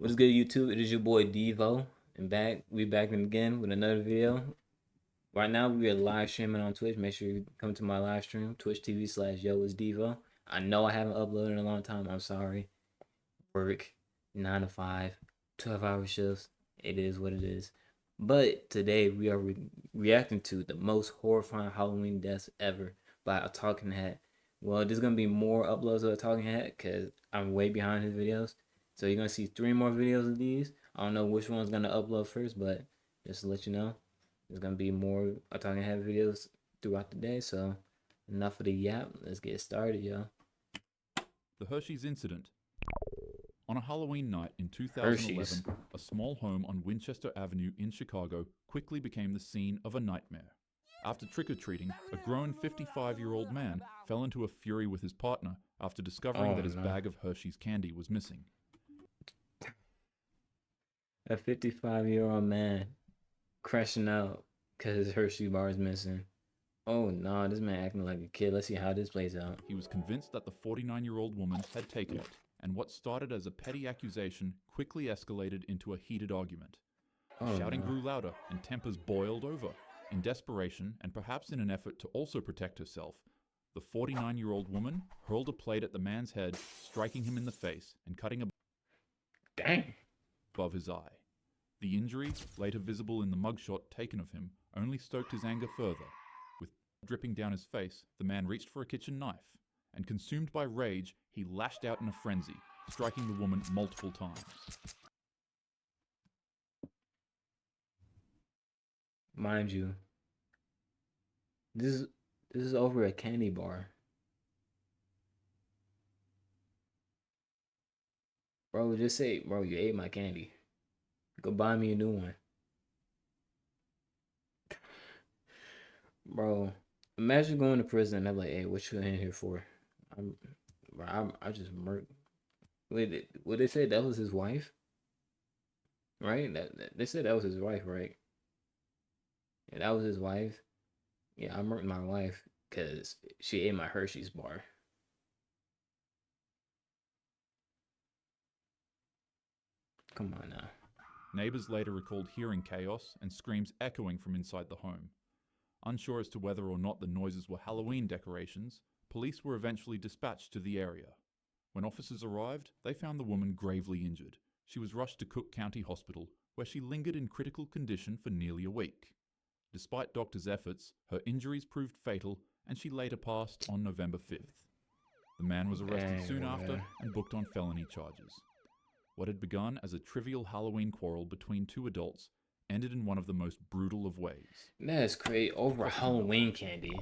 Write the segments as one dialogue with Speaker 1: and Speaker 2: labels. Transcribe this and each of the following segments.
Speaker 1: What's good, YouTube? It is your boy Devo, and we back again with another video. Right now, we are live streaming on Twitch. Make sure you come to my live stream, Twitch TV/Yo is Devo. I know I haven't uploaded in a long time. I'm sorry. Work, 9 to 5, 12-hour shifts. It is what it is. But today, we are reacting to the most horrifying Halloween deaths ever by a talking head. Well, there's going to be more uploads of a talking head because I'm way behind his videos. So you're going to see 3 more videos of these. I don't know which one's going to upload first, but just to let you know, there's going to be more talking head videos throughout the day. So enough of the yap. Let's get started, yo.
Speaker 2: The Hershey's incident. On a Halloween night in 2011,
Speaker 1: Hershey's.
Speaker 2: a small home on Winchester Avenue in Chicago quickly became the scene of a nightmare. After trick-or-treating, a grown 55-year-old man fell into a fury with his partner after discovering that his bag of Hershey's candy was missing.
Speaker 1: A 55-year-old man crashing out because his Hershey bar is missing. Oh no, this man acting like a kid. Let's see how this plays out.
Speaker 2: He was convinced that the 49-year-old woman had taken it, and what started as a petty accusation quickly escalated into a heated argument. Shouting grew louder and tempers boiled over. In desperation, and perhaps in an effort to also protect herself, the 49-year-old woman hurled a plate at the man's head, striking him in the face and cutting above his eye. The injury, later visible in the mugshot taken of him, only stoked his anger further. With blood dripping down his face, the man reached for a kitchen knife, and consumed by rage, he lashed out in a frenzy, striking the woman multiple times.
Speaker 1: Mind you, this is over a candy bar. Bro, just say, bro, you ate my candy. Go buy me a new one. Bro, imagine going to prison and they're like, hey, what you in here for? I just murked. Wait, what they say that was his wife? Right? They said that was his wife, right? Yeah, that was his wife. Yeah, I murked my wife because she ate my Hershey's bar. Come on now.
Speaker 2: Neighbors later recalled hearing chaos and screams echoing from inside the home. Unsure as to whether or not the noises were Halloween decorations, police were eventually dispatched to the area. When officers arrived, they found the woman gravely injured. She was rushed to Cook County Hospital, where she lingered in critical condition for nearly a week. Despite doctors' efforts, her injuries proved fatal, and she later passed on November 5th. The man was arrested soon after and booked on felony charges. What had begun as a trivial Halloween quarrel between two adults ended in one of the most brutal of ways.
Speaker 1: That's crazy. Over Halloween candy.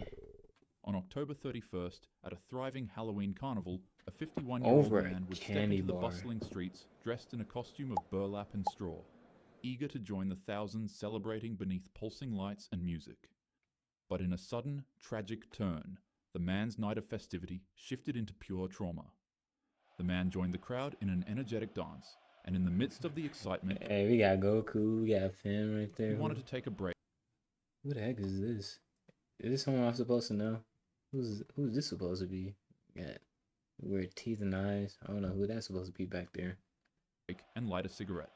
Speaker 2: On October 31st, at a thriving Halloween carnival, a 51-year-old man would step into the bustling streets dressed in a costume of burlap and straw, eager to join the thousands celebrating beneath pulsing lights and music. But in a sudden, tragic turn, the man's night of festivity shifted into pure trauma. The man joined the crowd in an energetic dance, and in the midst of the excitement,
Speaker 1: hey, we got Goku, we got Finn right there.
Speaker 2: He wanted to take a break.
Speaker 1: Who the heck is this? Is this someone I'm supposed to know? Who's this supposed to be? Got weird teeth and eyes. I don't know who that's supposed to be back there.
Speaker 2: And light a cigarette.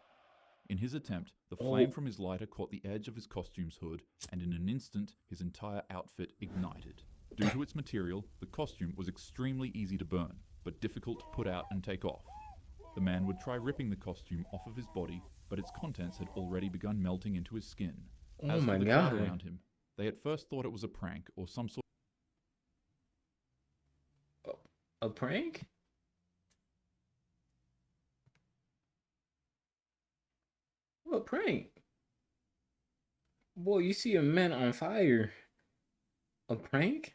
Speaker 2: In his attempt, the flame from his lighter caught the edge of his costume's hood, and in an instant, his entire outfit ignited. Due to its material, the costume was extremely easy to burn, but difficult to put out and take off. The man would try ripping the costume off of his body, but its contents had already begun melting into his skin. As for the crowd around him, they at first thought it was a prank or some sort
Speaker 1: of... A prank? What prank? Boy, you see a man on fire. A prank?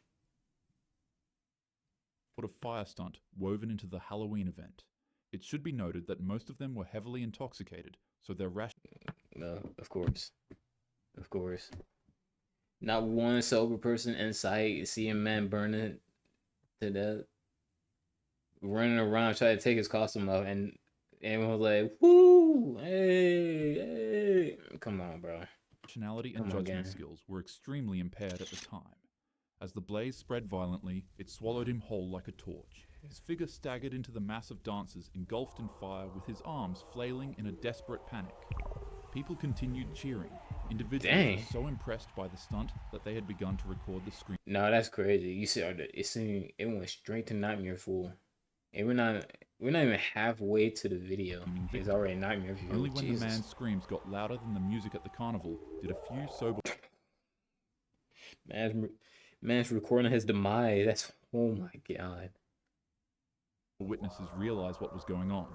Speaker 2: What a fire stunt woven into the Halloween event. It should be noted that most of them were heavily intoxicated, so their
Speaker 1: No, of course. Of course. Not one sober person in sight. See a man burning to death. Running around trying to take his costume off, and everyone was like, woo! Hey! Come on, bro.
Speaker 2: Rationality and judgment skills were extremely impaired at the time. As the blaze spread violently, it swallowed him whole like a torch. His figure staggered into the mass of dancers engulfed in fire with his arms flailing in a desperate panic. People continued cheering. Individuals
Speaker 1: Dang.
Speaker 2: were so impressed by the stunt that they had begun to record the scream.
Speaker 1: No, that's crazy. You see, it went straight to Nightmare Fuel, and we're not even halfway to the video. It's already Nightmare Fuel.
Speaker 2: Only when
Speaker 1: Jesus.
Speaker 2: the man's screams got louder than the music at the carnival did a few sober
Speaker 1: man's recording his demise. That's, oh my god.
Speaker 2: witnesses realize what was going on.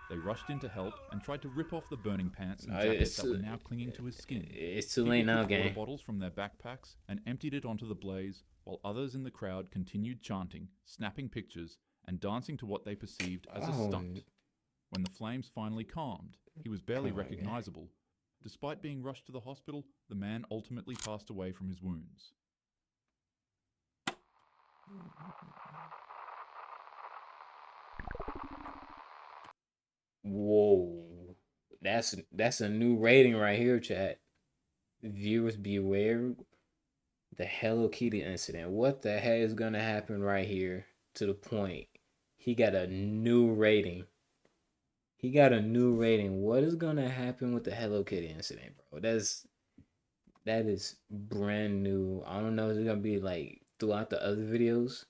Speaker 2: They rushed in to help and tried to rip off the burning pants and jackets that were now clinging to his skin.
Speaker 1: It's too late now,
Speaker 2: gang.
Speaker 1: gang.
Speaker 2: Bottles from their backpacks and emptied it onto the blaze, while others in the crowd continued chanting, snapping pictures, and dancing to what they perceived as a stunt. When the flames finally calmed, he was barely recognizable. Despite being rushed to the hospital, the man ultimately passed away from his wounds.
Speaker 1: Whoa, that's a new rating right here, chat. Viewers beware. The Hello Kitty incident. What the hell is gonna happen right here? To the point, he got a new rating. He got a new rating. What is gonna happen with the Hello Kitty incident, bro? That is brand new. I don't know if it's gonna be like throughout the other videos,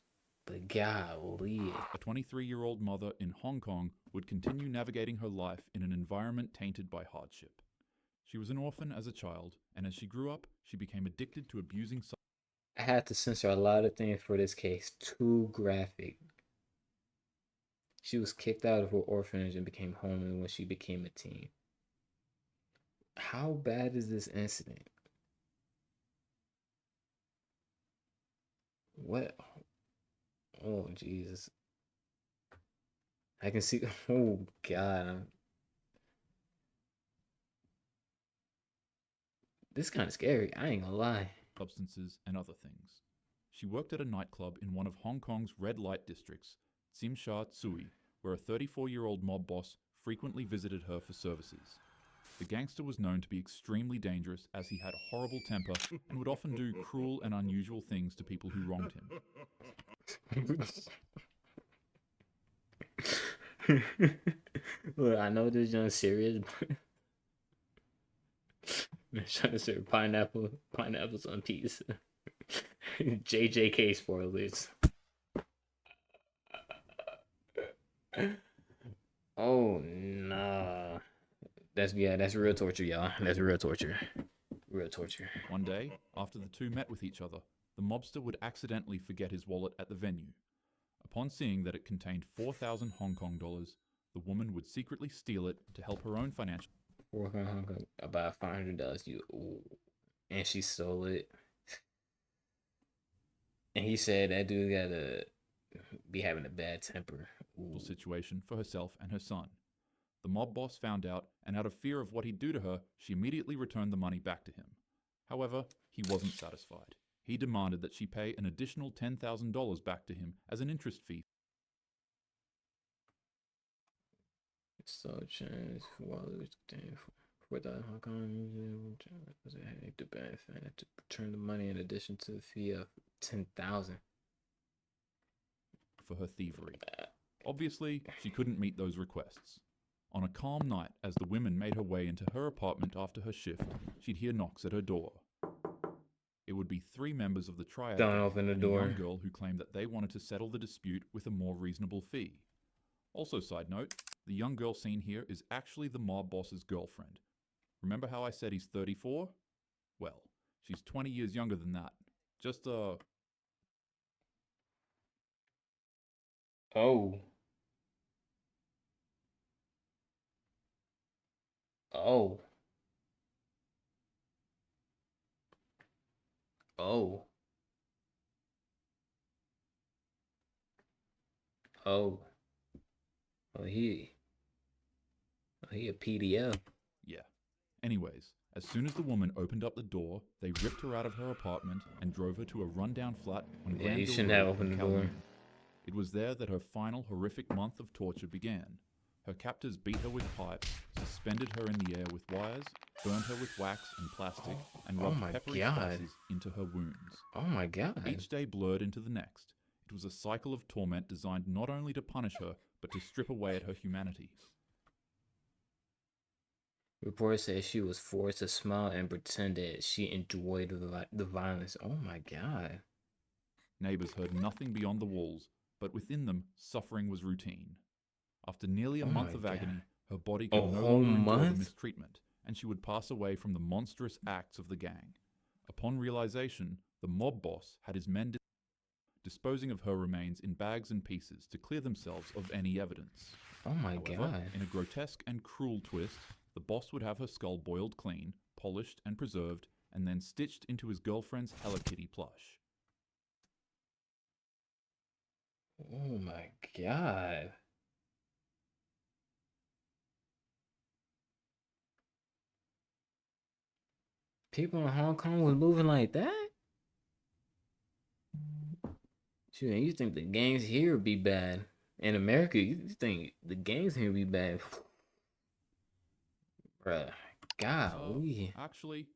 Speaker 1: but golly.
Speaker 2: A 23-year-old mother in Hong Kong would continue navigating her life in an environment tainted by hardship. She was an orphan as a child, and as she grew up, she became addicted to abusing.
Speaker 1: I had to censor a lot of things for this case. Too graphic. She was kicked out of her orphanage and became homeless when she became a teen. How bad is this incident? What? Oh, Jesus. I can see. Oh, God. This is kind of scary. I ain't gonna lie.
Speaker 2: Substances and other things. She worked at a nightclub in one of Hong Kong's red light districts, Tsim Sha Tsui, where a 34-year-old mob boss frequently visited her for services. The gangster was known to be extremely dangerous as he had a horrible temper and would often do cruel and unusual things to people who wronged him.
Speaker 1: Look, I know this young's serious, but I'm trying to say pineapples on pizza. JJK spoilers. Oh nah. That's real torture, y'all. That's real torture. Real torture.
Speaker 2: One day, after the two met with each other, the mobster would accidentally forget his wallet at the venue. Upon seeing that it contained 4,000 Hong Kong dollars, the woman would secretly steal it to help her own financial.
Speaker 1: About $500. And she stole it. And he said that dude gotta be having a bad temper.
Speaker 2: Situation for herself and her son. The mob boss found out, and out of fear of what he'd do to her, she immediately returned the money back to him. However, he wasn't satisfied. He demanded that she pay an additional $10,000 back to him as an interest fee.
Speaker 1: So change while it was for the Hong Kong was it the benefit to return the money in addition to the fee of $10,000
Speaker 2: for her thievery. Obviously, she couldn't meet those requests. On a calm night, as the woman made her way into her apartment after her shift, she'd hear knocks at her door. It would be 3 members of the triad
Speaker 1: Don't open the door.
Speaker 2: and a young girl who claimed that they wanted to settle the dispute with a more reasonable fee. Also, side note, the young girl seen here is actually the mob boss's girlfriend. Remember how I said he's 34? Well, she's 20 years younger than that. Just
Speaker 1: Oh. Oh. Oh. Oh. Oh, he a PDF.
Speaker 2: Yeah. Anyways, as soon as the woman opened up the door, they ripped her out of her apartment and drove her to a rundown flat on
Speaker 1: Yeah, you
Speaker 2: Granville
Speaker 1: shouldn't
Speaker 2: Road
Speaker 1: have
Speaker 2: in
Speaker 1: opened the door.
Speaker 2: Kowloon. It was there that her final horrific month of torture began. Her captors beat her with pipes, suspended her in the air with wires, burned her with wax and plastic, and rubbed peppery spices into her wounds.
Speaker 1: Oh my god.
Speaker 2: Each day blurred into the next. It was a cycle of torment designed not only to punish her, but to strip away at her humanity.
Speaker 1: Reports say she was forced to smile and pretend that she enjoyed the violence. Oh my god.
Speaker 2: Neighbors heard nothing beyond the walls, but within them, suffering was routine. After nearly a
Speaker 1: Oh
Speaker 2: month
Speaker 1: my
Speaker 2: of
Speaker 1: god.
Speaker 2: agony, her body
Speaker 1: A
Speaker 2: could no
Speaker 1: whole
Speaker 2: longer endure the
Speaker 1: month?
Speaker 2: mistreatment, and she would pass away from the monstrous acts of the gang. Upon realization, the mob boss had his men disposing of her remains in bags and pieces to clear themselves of any evidence.
Speaker 1: Oh my
Speaker 2: However,
Speaker 1: god.
Speaker 2: in a grotesque and cruel twist, the boss would have her skull boiled clean, polished and preserved, and then stitched into his girlfriend's Hello Kitty plush.
Speaker 1: Oh my god. People in Hong Kong was moving like that? Shoot, you think the gangs here would be bad? In America, you think the gangs here would be bad? Bruh, golly.
Speaker 2: Actually,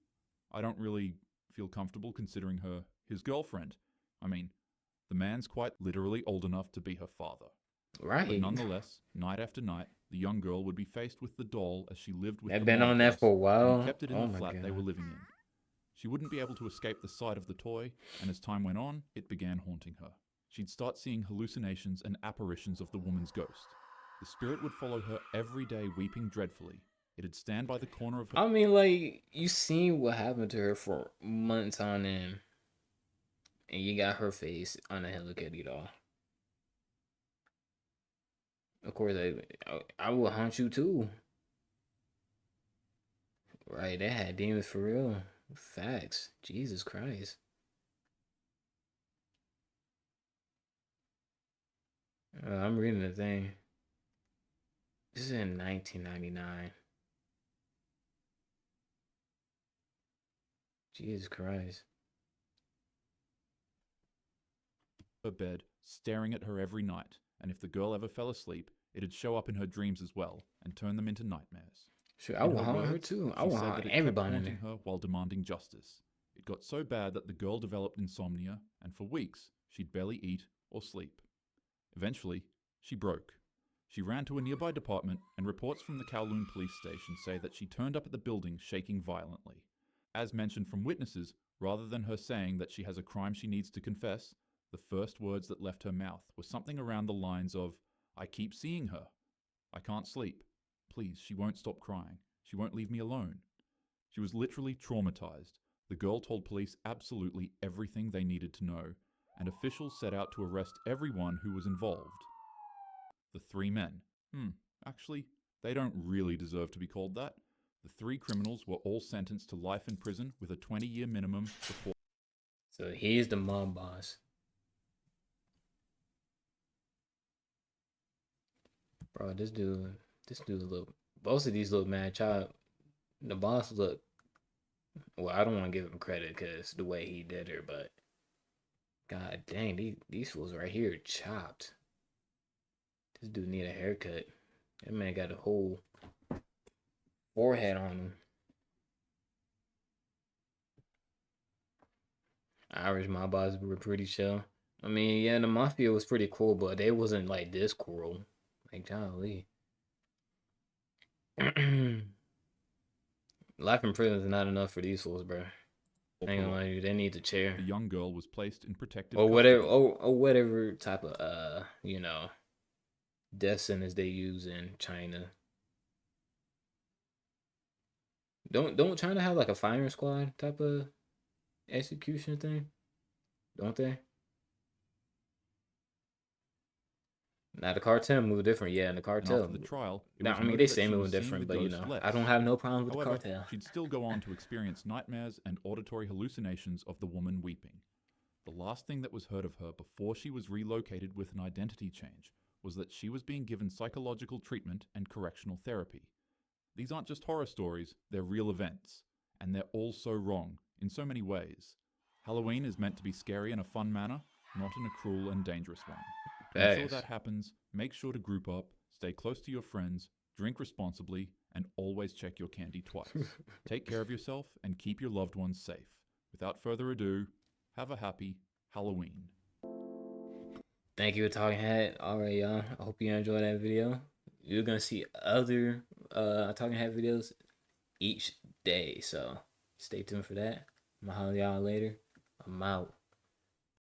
Speaker 2: I don't really feel comfortable considering her his girlfriend. I mean, the man's quite literally old enough to be her father. But
Speaker 1: Right.
Speaker 2: nonetheless, night after night, the young girl would be faced with the doll as she lived with
Speaker 1: They've
Speaker 2: the
Speaker 1: been
Speaker 2: mob
Speaker 1: on that
Speaker 2: boss,
Speaker 1: for a
Speaker 2: and
Speaker 1: while.
Speaker 2: he kept it in
Speaker 1: Oh
Speaker 2: the
Speaker 1: my
Speaker 2: flat they were
Speaker 1: god.
Speaker 2: living in. She wouldn't be able to escape the sight of the toy, and as time went on, it began haunting her. She'd start seeing hallucinations and apparitions of the woman's ghost. The spirit would follow her every day, weeping dreadfully. It'd stand by the corner of her.
Speaker 1: I mean, like, you seen what happened to her for months on end, and you got her face on a Hello Kitty doll. Of course, I will haunt you too. Right, they had demons for real. Facts. Jesus Christ. I'm reading the thing. This is in 1999. Jesus Christ.
Speaker 2: Her bed, staring at her every night, and if the girl ever fell asleep, it'd show up in her dreams as well and turn them into nightmares.
Speaker 1: Sure, I
Speaker 2: In
Speaker 1: will
Speaker 2: her
Speaker 1: haunt her
Speaker 2: words,
Speaker 1: too. I
Speaker 2: she
Speaker 1: will
Speaker 2: said
Speaker 1: haunt
Speaker 2: that it kept
Speaker 1: everybody in
Speaker 2: haunting
Speaker 1: there.
Speaker 2: her while demanding justice. It got so bad that the girl developed insomnia, and for weeks she'd barely eat or sleep. Eventually, she broke. She ran to a nearby department, and reports from the Kowloon police station say that she turned up at the building shaking violently. As mentioned from witnesses, rather than her saying that she has a crime she needs to confess, the first words that left her mouth were something around the lines of, "I keep seeing her. I can't sleep. Please, she won't stop crying. She won't leave me alone." She was literally traumatized. The girl told police absolutely everything they needed to know, and officials set out to arrest everyone who was involved. The three men. Actually, they don't really deserve to be called that. The three criminals were all sentenced to life in prison with a 20-year minimum before.
Speaker 1: So he's the mob boss. Bro, this dude look. Both of these look mad child. The boss look. Well, I don't want to give him credit because the way he did her, but god dang, these fools right here chopped. This dude need a haircut. That man got a whole forehead on him. Irish mob bosses were pretty chill. I mean, yeah, the mafia was pretty cool, but they wasn't like this cool. Like, golly. Life in prison is not enough for these fools, bro. I ain't gonna lie to you, they need a chair.
Speaker 2: The young girl was placed in protective
Speaker 1: Or
Speaker 2: custody.
Speaker 1: whatever, or whatever type of death sentence they use in China. Don't China have like a firing squad type of execution thing? Don't they? Now the cartel move different, yeah. And the
Speaker 2: And
Speaker 1: cartel.
Speaker 2: after the trial, it
Speaker 1: Now
Speaker 2: was
Speaker 1: I mean
Speaker 2: noted
Speaker 1: they
Speaker 2: that
Speaker 1: say
Speaker 2: she
Speaker 1: move
Speaker 2: was seeing
Speaker 1: different,
Speaker 2: the
Speaker 1: but
Speaker 2: ghost less.
Speaker 1: I don't have no problem with
Speaker 2: However,
Speaker 1: the cartel.
Speaker 2: she'd still go on to experience nightmares and auditory hallucinations of the woman weeping. The last thing that was heard of her before she was relocated with an identity change was that she was being given psychological treatment and correctional therapy. These aren't just horror stories, they're real events. And they're all so wrong, in so many ways. Halloween is meant to be scary in a fun manner, not in a cruel and dangerous one. To ensure that happens, make sure to group up, stay close to your friends, drink responsibly, and always check your candy twice. Take care of yourself and keep your loved ones safe. Without further ado, have a happy Halloween.
Speaker 1: Thank you for talking head. All right, y'all. I hope you enjoyed that video. You're gonna see other talking head videos each day, so stay tuned for that. I'm gonna holler y'all later. I'm out.